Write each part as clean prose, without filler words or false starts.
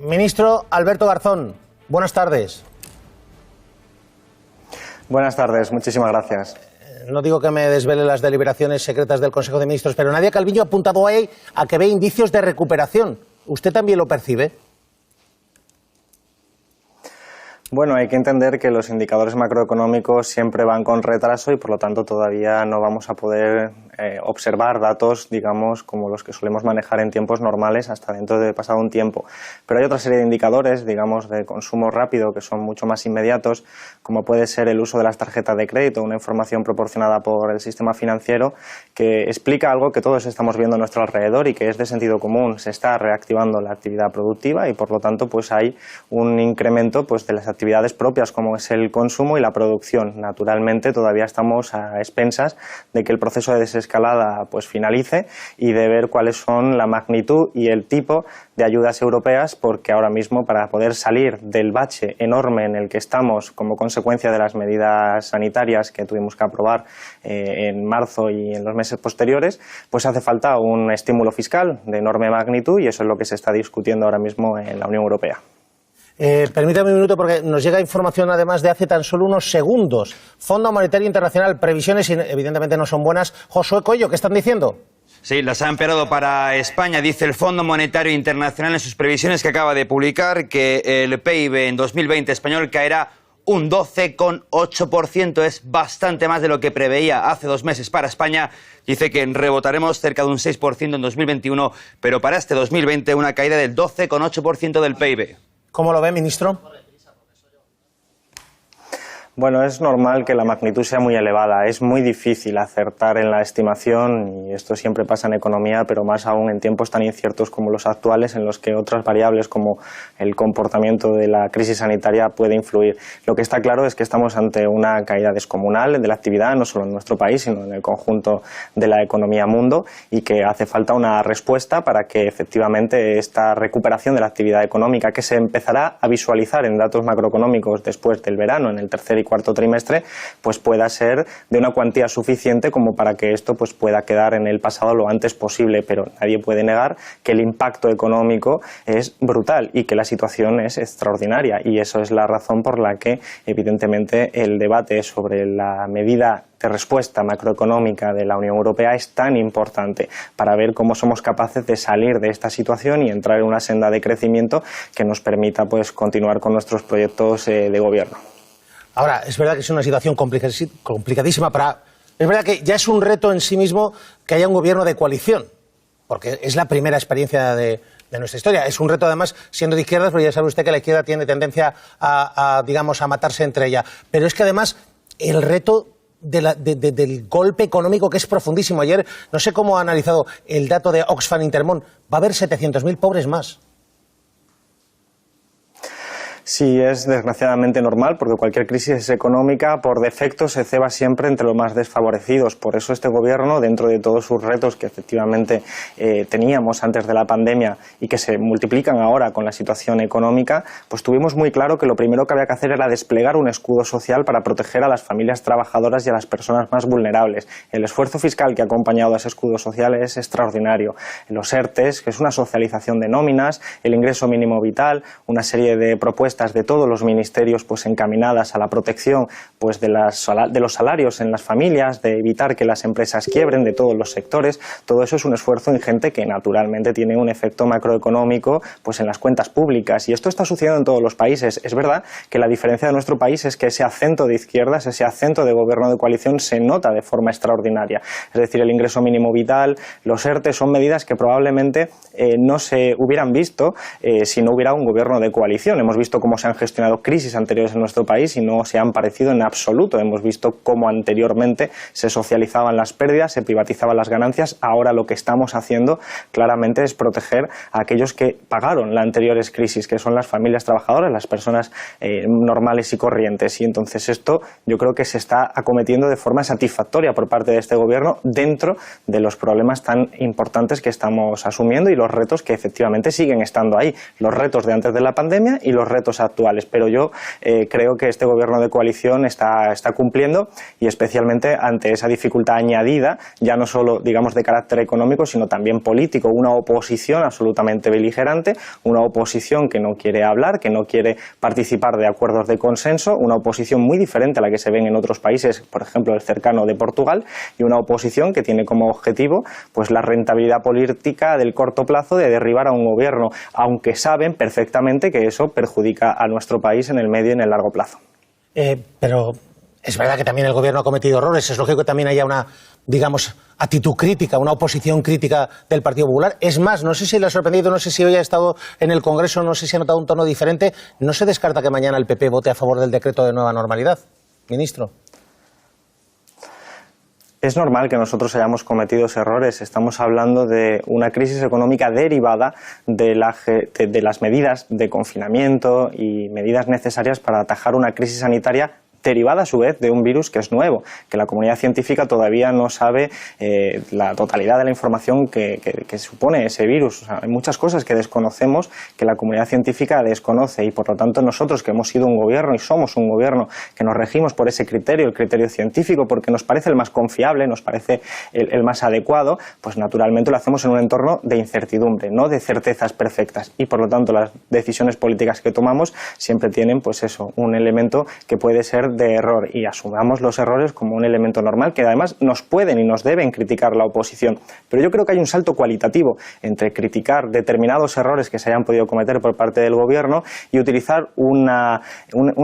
Ministro Alberto Garzón, buenas tardes. Buenas tardes, muchísimas gracias. No digo que me desvele las deliberaciones secretas del Consejo de Ministros, pero Nadia Calviño ha apuntado ahí a que ve indicios de recuperación. ¿Usted también lo percibe? Bueno, hay que entender que los indicadores macroeconómicos siempre van con retraso y por lo tanto todavía no vamos a poder observar datos, digamos, como los que solemos manejar en tiempos normales hasta dentro de pasado un tiempo. Pero hay otra serie de indicadores, digamos, de consumo rápido que son mucho más inmediatos, como puede ser el uso de las tarjetas de crédito, una información proporcionada por el sistema financiero que explica algo que todos estamos viendo a nuestro alrededor y que es de sentido común. Se está reactivando la actividad productiva y por lo tanto pues hay un incremento pues de las actividades propias como es el consumo y la producción. Naturalmente todavía estamos a expensas de que el proceso de desescalada pues finalice y de ver cuáles son la magnitud y el tipo de ayudas europeas, porque ahora mismo para poder salir del bache enorme en el que estamos como consecuencia de las medidas sanitarias que tuvimos que aprobar en marzo y en los meses posteriores, pues hace falta un estímulo fiscal de enorme magnitud y eso es lo que se está discutiendo ahora mismo en la Unión Europea. Permítame un minuto porque nos llega información además de hace tan solo unos segundos. Fondo Monetario Internacional, previsiones evidentemente no son buenas. Josué Coello, ¿qué están diciendo? Sí, las ha empeorado para España, dice el Fondo Monetario Internacional en sus previsiones que acaba de publicar, que el PIB en 2020 español caerá un 12,8%, es bastante más de lo que preveía hace 2 meses para España. Dice que rebotaremos cerca de un 6% en 2021, pero para este 2020 una caída del 12,8% del PIB. ¿Cómo lo ve, ministro? Bueno, es normal que la magnitud sea muy elevada, es muy difícil acertar en la estimación y esto siempre pasa en economía, pero más aún en tiempos tan inciertos como los actuales en los que otras variables como el comportamiento de la crisis sanitaria puede influir. Lo que está claro es que estamos ante una caída descomunal de la actividad, no solo en nuestro país, sino en el conjunto de la economía mundo y que hace falta una respuesta para que efectivamente esta recuperación de la actividad económica que se empezará a visualizar en datos macroeconómicos después del verano, en el tercer y cuarto trimestre, pues pueda ser de una cuantía suficiente como para que esto pues pueda quedar en el pasado lo antes posible, pero nadie puede negar que el impacto económico es brutal y que la situación es extraordinaria y eso es la razón por la que evidentemente el debate sobre la medida de respuesta macroeconómica de la Unión Europea es tan importante para ver cómo somos capaces de salir de esta situación y entrar en una senda de crecimiento que nos permita pues continuar con nuestros proyectos de gobierno. Ahora, es verdad que es una situación complicadísima Es verdad que ya es un reto en sí mismo que haya un gobierno de coalición, porque es la primera experiencia de nuestra historia. Es un reto, además, siendo de izquierdas, pero ya sabe usted que la izquierda tiene tendencia a matarse entre ella. Pero es que, además, el reto del golpe económico que es profundísimo. Ayer, no sé cómo ha analizado el dato de Oxfam Intermón, va a haber 700.000 pobres más. Sí, es desgraciadamente normal, porque cualquier crisis económica por defecto se ceba siempre entre los más desfavorecidos. Por eso este gobierno, dentro de todos sus retos que efectivamente teníamos antes de la pandemia y que se multiplican ahora con la situación económica, pues tuvimos muy claro que lo primero que había que hacer era desplegar un escudo social para proteger a las familias trabajadoras y a las personas más vulnerables. El esfuerzo fiscal que ha acompañado a ese escudo social es extraordinario. Los ERTEs, que es una socialización de nóminas, el ingreso mínimo vital, una serie de propuestas de todos los ministerios pues encaminadas a la protección pues de los salarios en las familias, de evitar que las empresas quiebren, de todos los sectores. Todo eso es un esfuerzo ingente que naturalmente tiene un efecto macroeconómico pues en las cuentas públicas y esto está sucediendo en todos los países. Es verdad que la diferencia de nuestro país es que ese acento de izquierdas, ese acento de gobierno de coalición se nota de forma extraordinaria. Es decir, el ingreso mínimo vital, los ERTE son medidas que probablemente no se hubieran visto si no hubiera un gobierno de coalición. Hemos visto cómo se han gestionado crisis anteriores en nuestro país y no se han parecido en absoluto. Hemos visto cómo anteriormente se socializaban las pérdidas, se privatizaban las ganancias. Ahora lo que estamos haciendo claramente es proteger a aquellos que pagaron las anteriores crisis, que son las familias trabajadoras, las personas normales y corrientes. Y entonces esto yo creo que se está acometiendo de forma satisfactoria por parte de este gobierno dentro de los problemas tan importantes que estamos asumiendo y los retos que efectivamente siguen estando ahí. Los retos de antes de la pandemia y los retos retos actuales. Pero yo creo que este gobierno de coalición está cumpliendo, y especialmente ante esa dificultad añadida, ya no solo, digamos, de carácter económico, sino también político. Una oposición absolutamente beligerante, una oposición que no quiere hablar, que no quiere participar de acuerdos de consenso, una oposición muy diferente a la que se ven en otros países, por ejemplo el cercano de Portugal, y una oposición que tiene como objetivo pues la rentabilidad política del corto plazo de derribar a un gobierno, aunque saben perfectamente que eso perjudica a nuestro país en el medio y en el largo plazo. Pero es verdad que también el gobierno ha cometido errores, es lógico que también haya una, digamos, actitud crítica, una oposición crítica del Partido Popular. Es más, no sé si le ha sorprendido, no sé si hoy ha estado en el Congreso, no sé si ha notado un tono diferente. ¿No se descarta que mañana el PP vote a favor del decreto de nueva normalidad, ministro? Es normal que nosotros hayamos cometido errores. Estamos hablando de una crisis económica derivada de las medidas de confinamiento y medidas necesarias para atajar una crisis sanitaria derivada a su vez de un virus que es nuevo, que la comunidad científica todavía no sabe la totalidad de la información que supone ese virus. O sea, hay muchas cosas que desconocemos, que la comunidad científica desconoce, y por lo tanto nosotros, que hemos sido un gobierno y somos un gobierno que nos regimos por ese criterio, el criterio científico, porque nos parece el más confiable, nos parece el más adecuado, pues naturalmente lo hacemos en un entorno de incertidumbre, no de certezas perfectas, y por lo tanto las decisiones políticas que tomamos siempre tienen pues eso, un elemento que puede ser de error, y asumamos los errores como un elemento normal, que además nos pueden y nos deben criticar la oposición. Pero yo creo que hay un salto cualitativo entre criticar determinados errores que se hayan podido cometer por parte del gobierno y utilizar una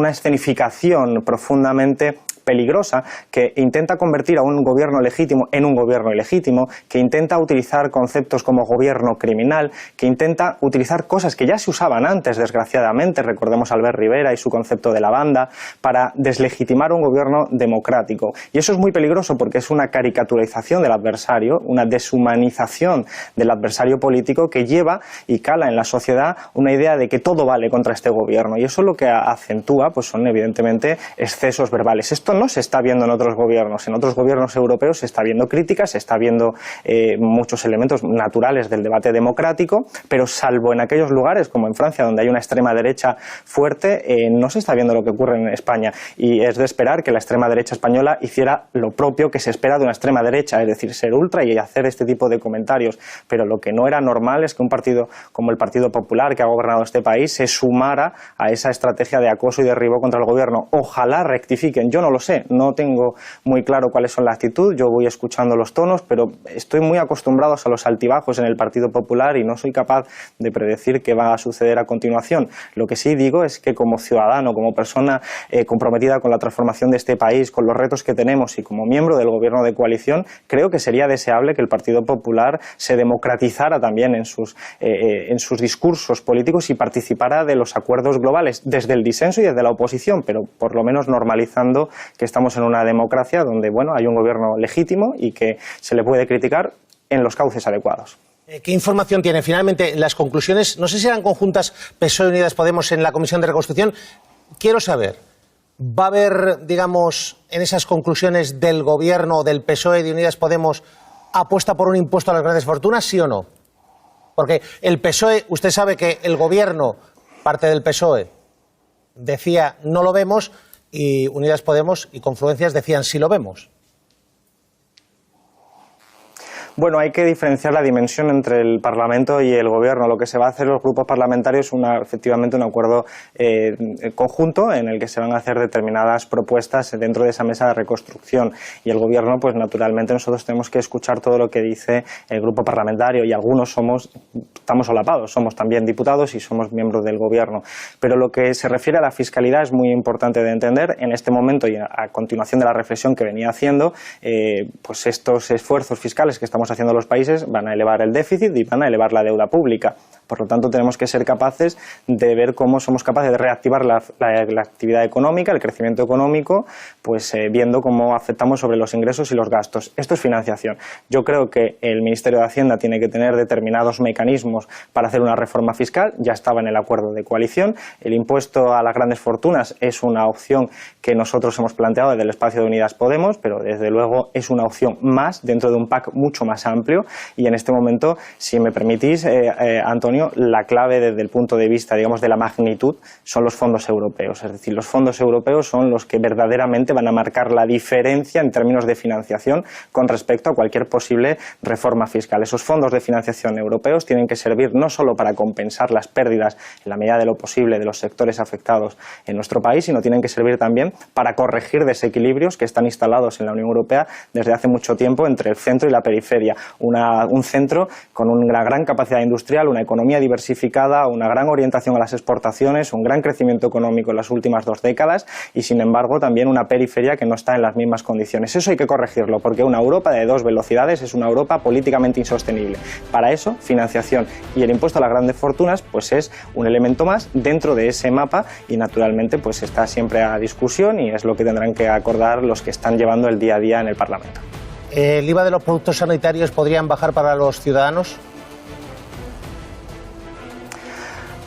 escenificación profundamente peligrosa que intenta convertir a un gobierno legítimo en un gobierno ilegítimo, que intenta utilizar conceptos como gobierno criminal, que intenta utilizar cosas que ya se usaban antes, desgraciadamente, recordemos a Albert Rivera y su concepto de la banda, para deslegitimar un gobierno democrático. Y eso es muy peligroso porque es una caricaturización del adversario, una deshumanización del adversario político que lleva y cala en la sociedad una idea de que todo vale contra este gobierno, y eso lo que acentúa pues son evidentemente excesos verbales. Esto no se está viendo en otros gobiernos. En otros gobiernos europeos se está viendo críticas, se está viendo muchos elementos naturales del debate democrático, pero salvo en aquellos lugares como en Francia, donde hay una extrema derecha fuerte, no se está viendo lo que ocurre en España, y es de esperar que la extrema derecha española hiciera lo propio que se espera de una extrema derecha, es decir, ser ultra y hacer este tipo de comentarios. Pero lo que no era normal es que un partido como el Partido Popular, que ha gobernado este país, se sumara a esa estrategia de acoso y derribo contra el gobierno. Ojalá rectifiquen, yo no lo sé, no tengo muy claro cuáles son la actitud, yo voy escuchando los tonos, pero estoy muy acostumbrado a los altibajos en el Partido Popular y no soy capaz de predecir qué va a suceder a continuación. Lo que sí digo es que como ciudadano, como persona comprometida con la transformación de este país, con los retos que tenemos y como miembro del gobierno de coalición, creo que sería deseable que el Partido Popular se democratizara también en sus discursos políticos y participara de los acuerdos globales, desde el disenso y desde la oposición, pero por lo menos normalizando que estamos en una democracia donde bueno, hay un gobierno legítimo y que se le puede criticar en los cauces adecuados. ¿Qué información tiene? Finalmente, las conclusiones, no sé si eran conjuntas PSOE y Unidas Podemos en la Comisión de Reconstrucción. Quiero saber, ¿va a haber, digamos, en esas conclusiones del Gobierno, del PSOE y de Unidas Podemos, apuesta por un impuesto a las grandes fortunas, sí o no? Porque el PSOE, usted sabe que el Gobierno, parte del PSOE, decía no lo vemos, y Unidas Podemos y Confluencias decían sí lo vemos. Bueno, hay que diferenciar la dimensión entre el Parlamento y el Gobierno. Lo que se va a hacer los grupos parlamentarios es efectivamente un acuerdo conjunto en el que se van a hacer determinadas propuestas dentro de esa mesa de reconstrucción. Y el Gobierno, pues naturalmente nosotros tenemos que escuchar todo lo que dice el grupo parlamentario, y algunos estamos solapados, somos también diputados y somos miembros del Gobierno. Pero lo que se refiere a la fiscalidad es muy importante de entender. En este momento y a continuación de la reflexión que venía haciendo, pues estos esfuerzos fiscales que estamos haciendo los países van a elevar el déficit y van a elevar la deuda pública. Por lo tanto, tenemos que ser capaces de ver cómo somos capaces de reactivar la actividad económica, el crecimiento económico, pues viendo cómo afectamos sobre los ingresos y los gastos. Esto es financiación. Yo creo que el Ministerio de Hacienda tiene que tener determinados mecanismos para hacer una reforma fiscal. Ya estaba en el acuerdo de coalición. El impuesto a las grandes fortunas es una opción que nosotros hemos planteado desde el espacio de Unidas Podemos, pero desde luego es una opción más dentro de un pack mucho más amplio. Y en este momento, si me permitís, Antonio, Antonio, la clave desde el punto de vista, digamos, de la magnitud son los fondos europeos. Es decir, los fondos europeos son los que verdaderamente van a marcar la diferencia en términos de financiación con respecto a cualquier posible reforma fiscal. Esos fondos de financiación europeos tienen que servir no solo para compensar las pérdidas en la medida de lo posible de los sectores afectados en nuestro país, sino tienen que servir también para corregir desequilibrios que están instalados en la Unión Europea desde hace mucho tiempo entre el centro y la periferia. Un centro con una gran capacidad industrial, una economía diversificada, una gran orientación a las exportaciones, un gran crecimiento económico en las últimas 2 décadas y, sin embargo, también una periferia que no está en las mismas condiciones. Eso hay que corregirlo, porque una Europa de 2 velocidades es una Europa políticamente insostenible. Para eso, financiación y el impuesto a las grandes fortunas pues es un elemento más dentro de ese mapa y, naturalmente, pues está siempre a discusión y es lo que tendrán que acordar los que están llevando el día a día en el Parlamento. ¿El IVA de los productos sanitarios podrían bajar para los ciudadanos?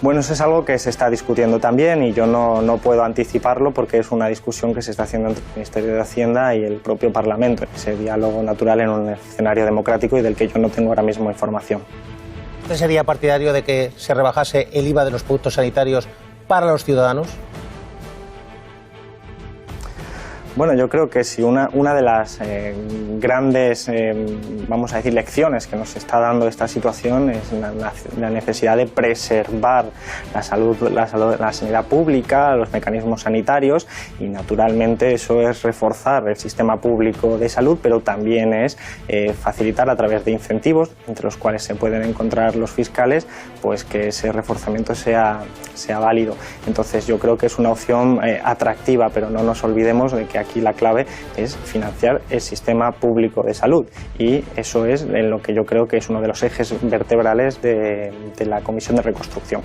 Bueno, eso es algo que se está discutiendo también y yo no puedo anticiparlo porque es una discusión que se está haciendo entre el Ministerio de Hacienda y el propio Parlamento, ese diálogo natural en un escenario democrático y del que yo no tengo ahora mismo información. ¿Usted sería partidario de que se rebajase el IVA de los productos sanitarios para los ciudadanos? Bueno, yo creo que si una de las grandes, vamos a decir, lecciones que nos está dando esta situación es la necesidad de preservar la sanidad pública, los mecanismos sanitarios y, naturalmente, eso es reforzar el sistema público de salud, pero también es facilitar a través de incentivos, entre los cuales se pueden encontrar los fiscales, pues que ese reforzamiento sea válido. Entonces, yo creo que es una opción atractiva, pero no nos olvidemos de que aquí la clave es financiar el sistema público de salud y eso es en lo que yo creo que es uno de los ejes vertebrales de la Comisión de Reconstrucción.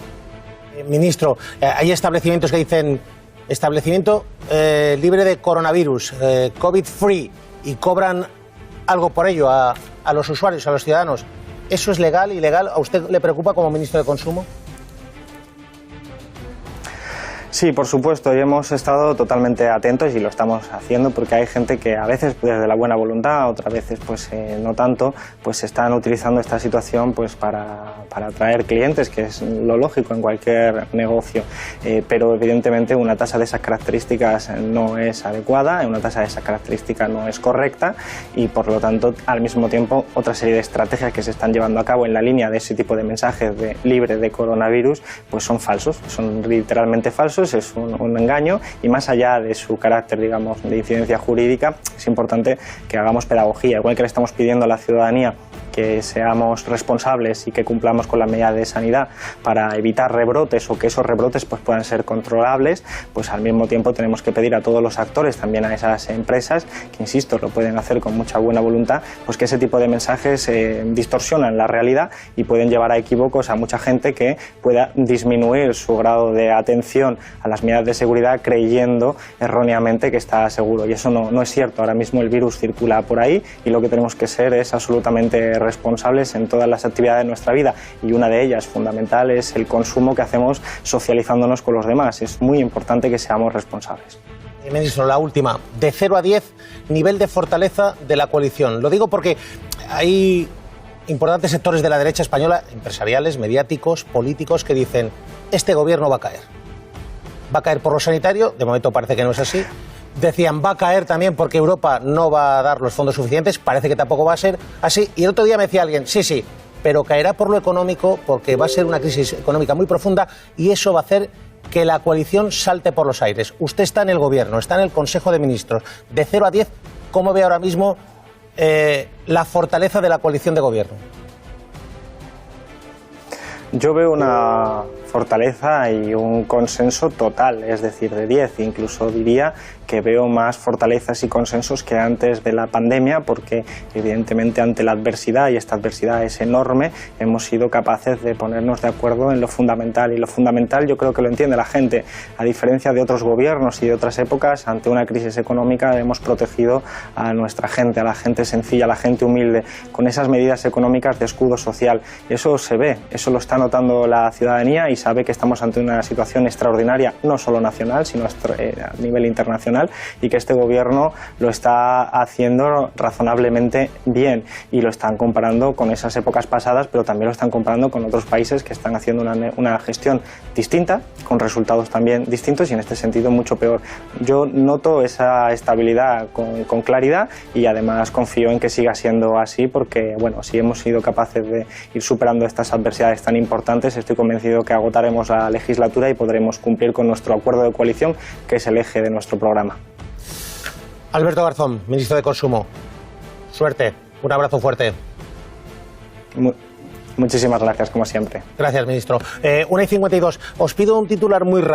Ministro, hay establecimientos que dicen establecimiento libre de coronavirus, COVID-free, y cobran algo por ello a los usuarios, a los ciudadanos. ¿Eso es legal, ilegal? ¿A usted le preocupa como ministro de Consumo? Sí, por supuesto, y hemos estado totalmente atentos y lo estamos haciendo porque hay gente que a veces desde la buena voluntad, otras veces pues no tanto, pues están utilizando esta situación pues para atraer clientes, que es lo lógico en cualquier negocio, pero evidentemente una tasa de esas características no es adecuada, una tasa de esas características no es correcta y por lo tanto al mismo tiempo otra serie de estrategias que se están llevando a cabo en la línea de ese tipo de mensajes de libre de coronavirus pues son falsos, son literalmente falsos. Es un engaño y más allá de su carácter, digamos, de incidencia jurídica, es importante que hagamos pedagogía, igual que le estamos pidiendo a la ciudadanía que seamos responsables y que cumplamos con las medidas de sanidad para evitar rebrotes o que esos rebrotes pues puedan ser controlables, pues al mismo tiempo tenemos que pedir a todos los actores, también a esas empresas, que insisto, lo pueden hacer con mucha buena voluntad, pues que ese tipo de mensajes distorsionan la realidad y pueden llevar a equívocos a mucha gente que pueda disminuir su grado de atención a las medidas de seguridad creyendo erróneamente que está seguro. Y eso no es cierto. Ahora mismo el virus circula por ahí y lo que tenemos que ser es absolutamente responsables en todas las actividades de nuestra vida. Y una de ellas, fundamental, es el consumo que hacemos socializándonos con los demás. Es muy importante que seamos responsables. Ministro, la última. De 0 a 10, nivel de fortaleza de la coalición. Lo digo porque hay importantes sectores de la derecha española, empresariales, mediáticos, políticos, que dicen este gobierno va a caer. Va a caer por lo sanitario, de momento parece que no es así. Decían, va a caer también porque Europa no va a dar los fondos suficientes, parece que tampoco va a ser así. Y el otro día me decía alguien, sí, pero caerá por lo económico porque va a ser una crisis económica muy profunda y eso va a hacer que la coalición salte por los aires. Usted está en el gobierno, está en el Consejo de Ministros. De 0 a 10, ¿cómo ve ahora mismo la fortaleza de la coalición de gobierno? Yo veo una fortaleza y un consenso total, es decir, de 10. Incluso diría que veo más fortalezas y consensos que antes de la pandemia, porque evidentemente ante la adversidad, y esta adversidad es enorme, hemos sido capaces de ponernos de acuerdo en lo fundamental. Y lo fundamental yo creo que lo entiende la gente. A diferencia de otros gobiernos y de otras épocas, ante una crisis económica hemos protegido a nuestra gente, a la gente sencilla, a la gente humilde, con esas medidas económicas de escudo social. Eso se ve, eso lo está notando la ciudadanía y sabe que estamos ante una situación extraordinaria, no solo nacional, sino a nivel internacional, y que este gobierno lo está haciendo razonablemente bien, y lo están comparando con esas épocas pasadas, pero también lo están comparando con otros países que están haciendo una gestión distinta, con resultados también distintos y en este sentido mucho peor. Yo noto esa estabilidad con claridad y además confío en que siga siendo así porque, bueno, si hemos sido capaces de ir superando estas adversidades tan importantes, estoy convencido que agotaremos la legislatura y podremos cumplir con nuestro acuerdo de coalición, que es el eje de nuestro programa. Alberto Garzón, ministro de Consumo. Suerte. Un abrazo fuerte. Muchísimas gracias, como siempre. Gracias, ministro. 1:52. Os pido un titular muy rápido.